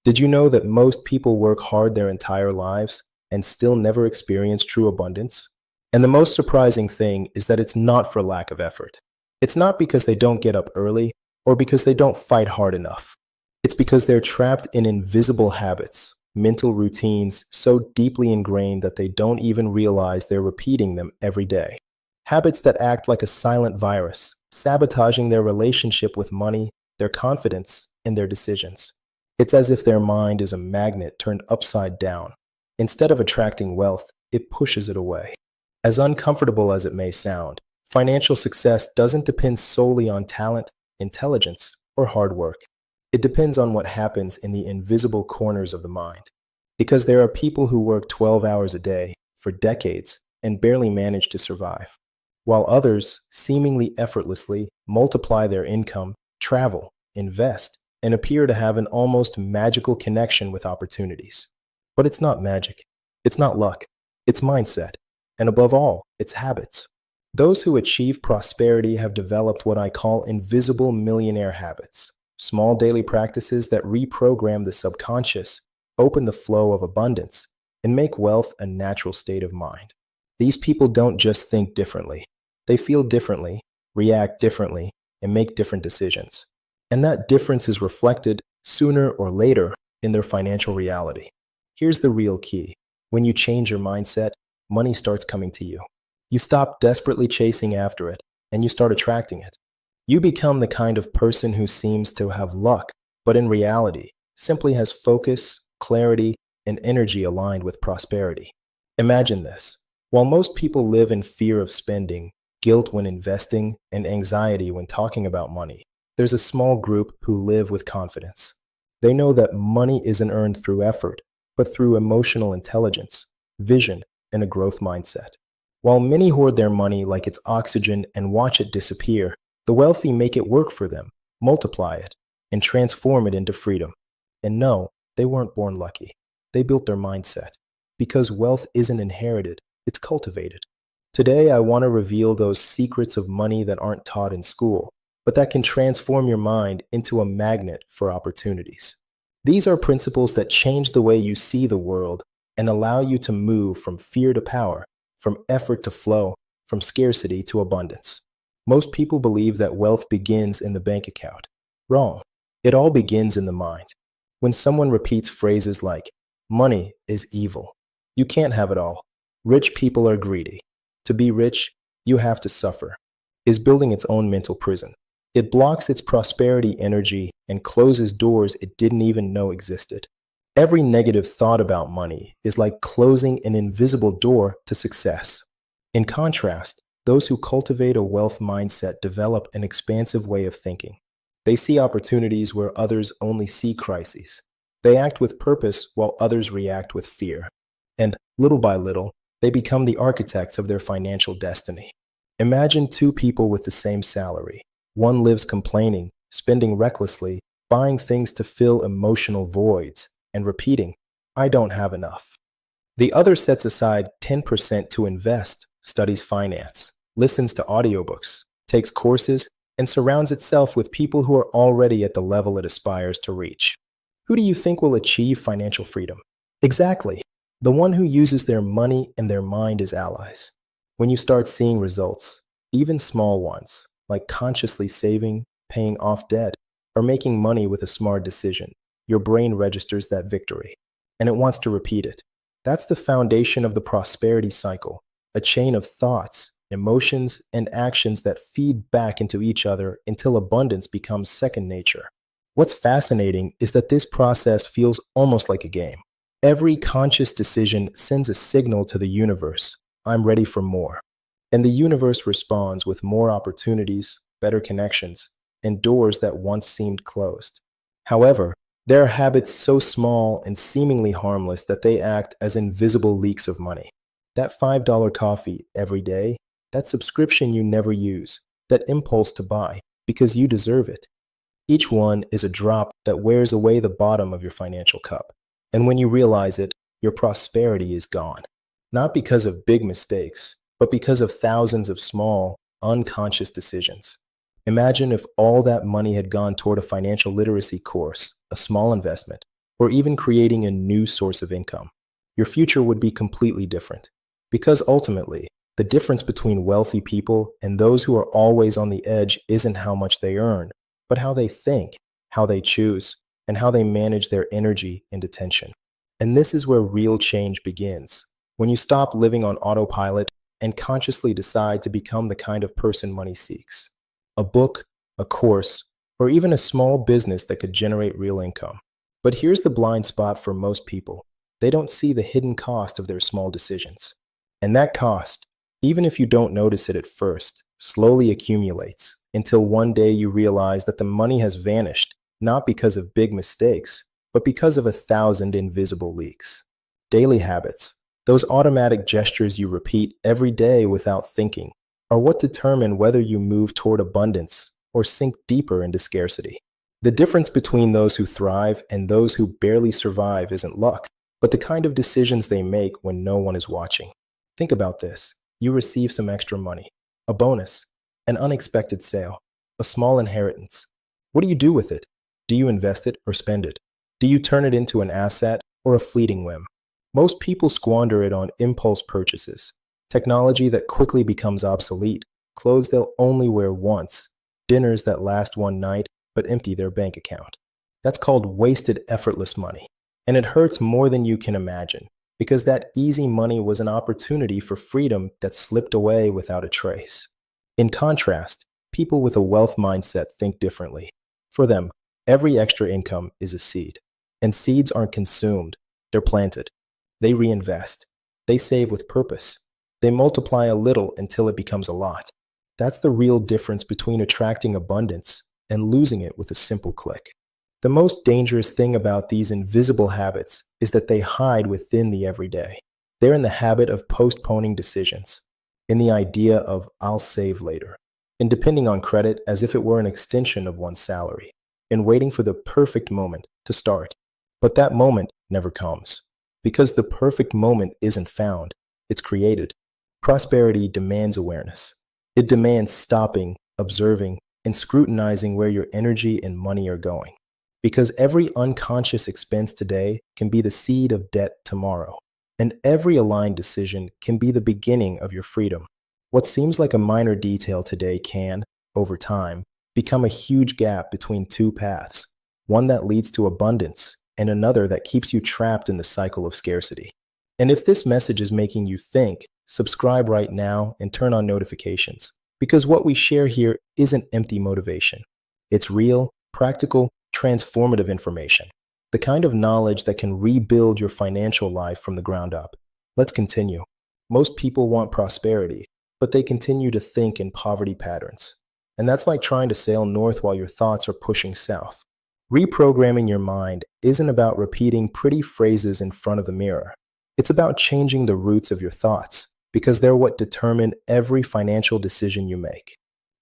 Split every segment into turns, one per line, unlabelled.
Did you know that most people work hard their entire lives and still never experience true abundance? And the most surprising thing is that it's not for lack of effort. It's not because they don't get up early or because they don't fight hard enough. It's because they're trapped in invisible habits, mental routines so deeply ingrained that they don't even realize they're repeating them every day. Habits that act like a silent virus, sabotaging their relationship with money, their confidence, and their decisions. It's as if their mind is a magnet turned upside down. Instead of attracting wealth, it pushes it away. As uncomfortable as it may sound, financial success doesn't depend solely on talent, intelligence, or hard work. It depends on what happens in the invisible corners of the mind. Because there are people who work 12 hours a day for decades and barely manage to survive, while others, seemingly effortlessly, multiply their income, travel, invest, and appear to have an almost magical connection with opportunities. But it's not magic. It's not luck. It's mindset. And above all, it's habits. Those who achieve prosperity have developed what I call invisible millionaire habits, small daily practices that reprogram the subconscious, open the flow of abundance, and make wealth a natural state of mind. These people don't just think differently. They feel differently, react differently, and make different decisions. And that difference is reflected, sooner or later, in their financial reality. Here's the real key. When you change your mindset, money starts coming to you. You stop desperately chasing after it, and you start attracting it. You become the kind of person who seems to have luck, but in reality, simply has focus, clarity, and energy aligned with prosperity. Imagine this. While most people live in fear of spending, guilt when investing, and anxiety when talking about money, there's a small group who live with confidence. They know that money isn't earned through effort, but through emotional intelligence, vision, and a growth mindset. While many hoard their money like it's oxygen and watch it disappear, the wealthy make it work for them, multiply it, and transform it into freedom. And no, they weren't born lucky. They built their mindset. Because wealth isn't inherited, it's cultivated. Today, I want to reveal those secrets of money that aren't taught in school, but that can transform your mind into a magnet for opportunities. These are principles that change the way you see the world and allow you to move from fear to power, from effort to flow, from scarcity to abundance. Most people believe that wealth begins in the bank account. Wrong. It all begins in the mind. When someone repeats phrases like, "Money is evil," "You can't have it all," "Rich people are greedy," "To be rich, you have to suffer," is building its own mental prison. It blocks its prosperity energy and closes doors it didn't even know existed. Every negative thought about money is like closing an invisible door to success. In contrast, those who cultivate a wealth mindset develop an expansive way of thinking. They see opportunities where others only see crises. They act with purpose while others react with fear. And little by little, they become the architects of their financial destiny. Imagine two people with the same salary. One lives complaining, spending recklessly, buying things to fill emotional voids, and repeating, "I don't have enough." The other sets aside 10% to invest, studies finance, listens to audiobooks, takes courses, and surrounds itself with people who are already at the level it aspires to reach. Who do you think will achieve financial freedom? Exactly, the one who uses their money and their mind as allies. When you start seeing results, even small ones, like consciously saving, paying off debt, or making money with a smart decision, your brain registers that victory, and it wants to repeat it. That's the foundation of the prosperity cycle, a chain of thoughts, emotions, and actions that feed back into each other until abundance becomes second nature. What's fascinating is that this process feels almost like a game. Every conscious decision sends a signal to the universe, "I'm ready for more." And the universe responds with more opportunities, better connections, and doors that once seemed closed. However, there are habits so small and seemingly harmless that they act as invisible leaks of money. That $5 coffee every day, that subscription you never use, that impulse to buy because you deserve it. Each one is a drop that wears away the bottom of your financial cup. And when you realize it, your prosperity is gone. Not because of big mistakes, but because of thousands of small, unconscious decisions. Imagine if all that money had gone toward a financial literacy course, a small investment, or even creating a new source of income. Your future would be completely different. Because ultimately, the difference between wealthy people and those who are always on the edge isn't how much they earn, but how they think, how they choose, and how they manage their energy and attention. And this is where real change begins. When you stop living on autopilot and consciously decide to become the kind of person money seeks. A book, a course, or even a small business that could generate real income. But here's the blind spot for most people. They don't see the hidden cost of their small decisions. And that cost, even if you don't notice it at first, slowly accumulates until one day you realize that the money has vanished, not because of big mistakes, but because of 1,000 invisible leaks. Daily habits, those automatic gestures you repeat every day without thinking, are what determine whether you move toward abundance or sink deeper into scarcity. The difference between those who thrive and those who barely survive isn't luck, but the kind of decisions they make when no one is watching. Think about this. You receive some extra money, a bonus, an unexpected sale, a small inheritance. What do you do with it? Do you invest it or spend it? Do you turn it into an asset or a fleeting whim? Most people squander it on impulse purchases, technology that quickly becomes obsolete, clothes they'll only wear once, dinners that last one night but empty their bank account. That's called wasted, effortless money. And it hurts more than you can imagine, because that easy money was an opportunity for freedom that slipped away without a trace. In contrast, people with a wealth mindset think differently. For them, every extra income is a seed. And seeds aren't consumed, they're planted. They reinvest. They save with purpose. They multiply a little until it becomes a lot. That's the real difference between attracting abundance and losing it with a simple click. The most dangerous thing about these invisible habits is that they hide within the everyday. They're in the habit of postponing decisions, in the idea of "I'll save later," in depending on credit as if it were an extension of one's salary, in waiting for the perfect moment to start. But that moment never comes, because the perfect moment isn't found, it's created. Prosperity demands awareness. It demands stopping, observing, and scrutinizing where your energy and money are going. Because every unconscious expense today can be the seed of debt tomorrow, and every aligned decision can be the beginning of your freedom. What seems like a minor detail today can, over time, become a huge gap between two paths, one that leads to abundance and another that keeps you trapped in the cycle of scarcity. And if this message is making you think, subscribe right now and turn on notifications, because what we share here isn't empty motivation. It's real, practical, transformative information, the kind of knowledge that can rebuild your financial life from the ground up. Let's continue. Most people want prosperity, but they continue to think in poverty patterns. And that's like trying to sail north while your thoughts are pushing south. Reprogramming your mind isn't about repeating pretty phrases in front of the mirror. It's about changing the roots of your thoughts, because they're what determine every financial decision you make.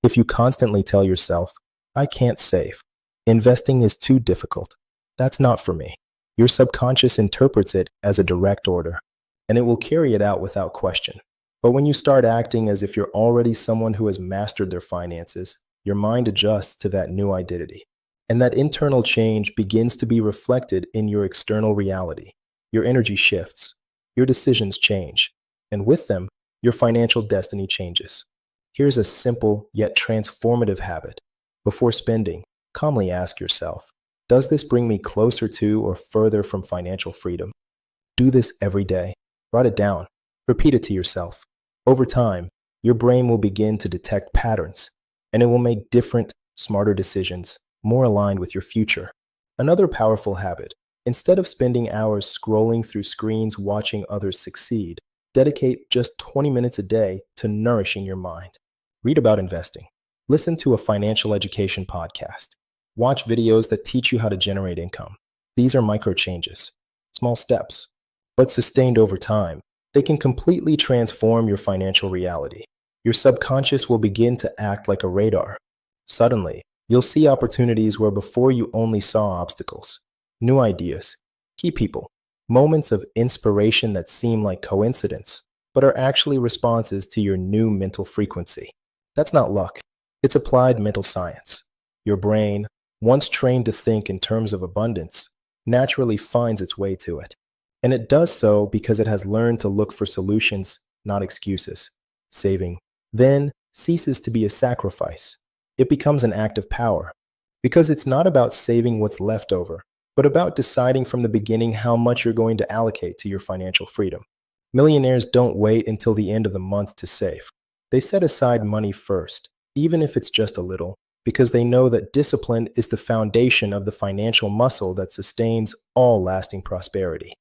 If you constantly tell yourself, "I can't save. Investing is too difficult. That's not for me," your subconscious interprets it as a direct order, and it will carry it out without question. But when you start acting as if you're already someone who has mastered their finances, your mind adjusts to that new identity. And that internal change begins to be reflected in your external reality. Your energy shifts. Your decisions change. And with them, your financial destiny changes. Here's a simple yet transformative habit. Before spending, calmly ask yourself, does this bring me closer to or further from financial freedom? Do this every day. Write it down. Repeat it to yourself. Over time, your brain will begin to detect patterns, and it will make different, smarter decisions, more aligned with your future. Another powerful habit: instead of spending hours scrolling through screens watching others succeed, dedicate just 20 minutes a day to nourishing your mind. Read about investing. Listen to a financial education podcast. Watch videos that teach you how to generate income. These are micro changes, small steps, but sustained over time. They can completely transform your financial reality. Your subconscious will begin to act like a radar. Suddenly, you'll see opportunities where before you only saw obstacles, new ideas, key people, moments of inspiration that seem like coincidence, but are actually responses to your new mental frequency. That's not luck. It's applied mental science. Your brain, once trained to think in terms of abundance, naturally finds its way to it. And it does so because it has learned to look for solutions, not excuses. Saving then ceases to be a sacrifice. It becomes an act of power. Because it's not about saving what's left over, but about deciding from the beginning how much you're going to allocate to your financial freedom. Millionaires don't wait until the end of the month to save. They set aside money first, even if it's just a little, because they know that discipline is the foundation of the financial muscle that sustains all lasting prosperity.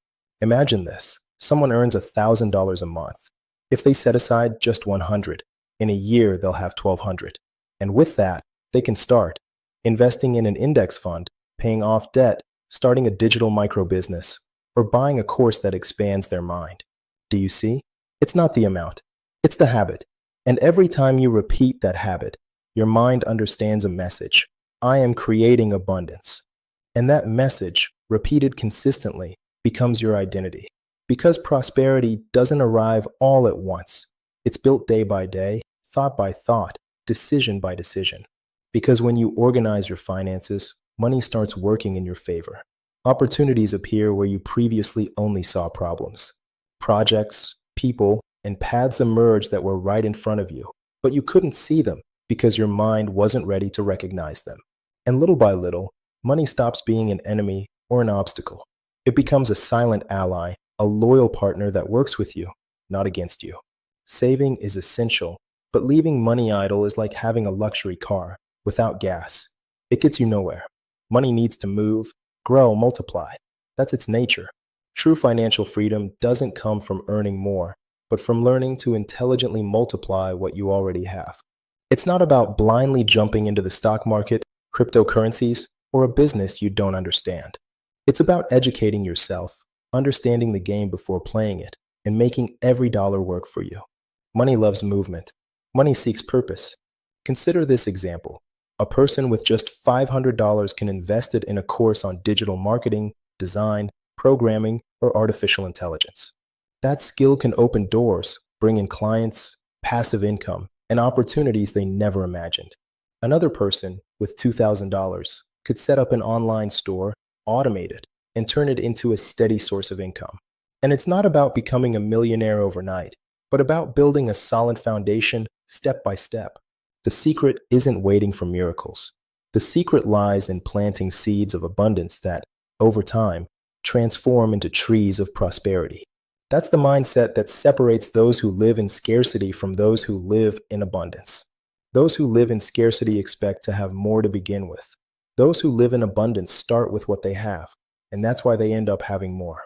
Imagine this. Someone earns $1,000 a month. If they set aside just $100, in a year they'll have $1,200. And with that, they can start investing in an index fund, paying off debt, starting a digital micro business, or buying a course that expands their mind. Do you see? It's not the amount. It's the habit. And every time you repeat that habit, your mind understands a message. I am creating abundance. And that message, repeated consistently, becomes your identity. Because prosperity doesn't arrive all at once. It's built day by day, thought by thought, decision by decision. Because when you organize your finances, money starts working in your favor. Opportunities appear where you previously only saw problems. Projects, people, and paths emerge that were right in front of you, but you couldn't see them because your mind wasn't ready to recognize them. And little by little, money stops being an enemy or an obstacle. It becomes a silent ally, a loyal partner that works with you, not against you. Saving is essential, but leaving money idle is like having a luxury car without gas. It gets you nowhere. Money needs to move, grow, multiply. That's its nature. True financial freedom doesn't come from earning more, but from learning to intelligently multiply what you already have. It's not about blindly jumping into the stock market, cryptocurrencies, or a business you don't understand. It's about educating yourself, understanding the game before playing it, and making every dollar work for you. Money loves movement. Money seeks purpose. Consider this example. A person with just $500 can invest it in a course on digital marketing, design, programming, or artificial intelligence. That skill can open doors, bring in clients, passive income, and opportunities they never imagined. Another person with $2,000 could set up an online store, automate it, and turn it into a steady source of income. And it's not about becoming a millionaire overnight, but about building a solid foundation step by step. The secret isn't waiting for miracles. The secret lies in planting seeds of abundance that, over time, transform into trees of prosperity. That's the mindset that separates those who live in scarcity from those who live in abundance. Those who live in scarcity expect to have more to begin with. Those who live in abundance start with what they have, and that's why they end up having more.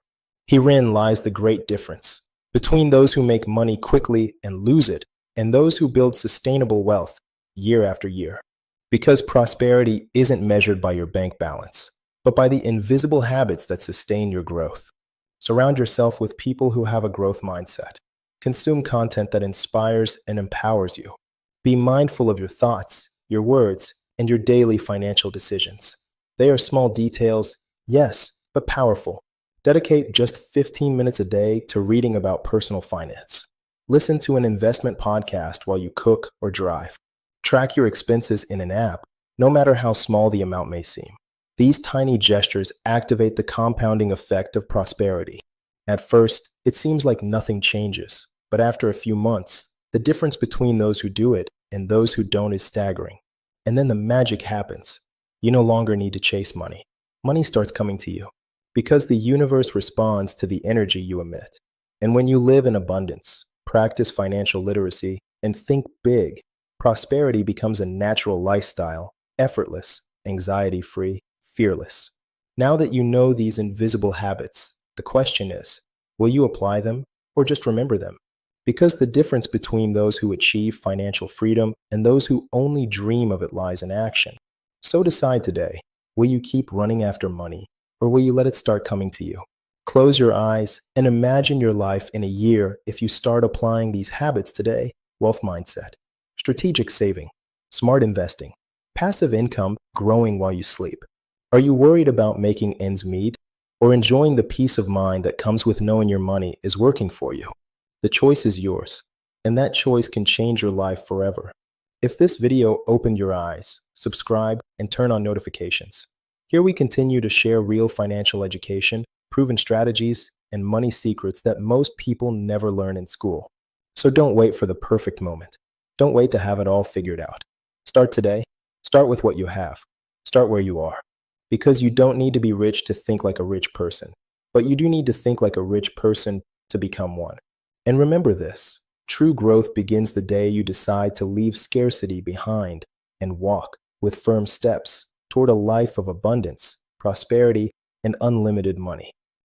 Herein lies the great difference between those who make money quickly and lose it, and those who build sustainable wealth year after year. Because prosperity isn't measured by your bank balance, but by the invisible habits that sustain your growth. Surround yourself with people who have a growth mindset. Consume content that inspires and empowers you. Be mindful of your thoughts, your words, and your daily financial decisions. They are small details, yes, but powerful. Dedicate just 15 minutes a day to reading about personal finance. Listen to an investment podcast while you cook or drive. Track your expenses in an app, no matter how small the amount may seem. These tiny gestures activate the compounding effect of prosperity. At first, it seems like nothing changes, but after a few months, the difference between those who do it and those who don't is staggering. And then the magic happens. You no longer need to chase money. Money starts coming to you because the universe responds to the energy you emit. And when you live in abundance, practice financial literacy, and think big, prosperity becomes a natural lifestyle, effortless, anxiety-free, fearless. Now that you know these invisible habits, the question is, will you apply them or just remember them? Because the difference between those who achieve financial freedom and those who only dream of it lies in action. So decide today, will you keep running after money or will you let it start coming to you? Close your eyes and imagine your life in a year if you start applying these habits today. Wealth mindset, strategic saving, smart investing, passive income growing while you sleep. Are you worried about making ends meet or enjoying the peace of mind that comes with knowing your money is working for you? The choice is yours, and that choice can change your life forever. If this video opened your eyes, subscribe and turn on notifications. Here we continue to share real financial education, proven strategies, and money secrets that most people never learn in school. So don't wait for the perfect moment. Don't wait to have it all figured out. Start today. Start with what you have. Start where you are. Because you don't need to be rich to think like a rich person, but you do need to think like a rich person to become one. And remember this, true growth begins the day you decide to leave scarcity behind and walk with firm steps toward a life of abundance, prosperity, and unlimited money.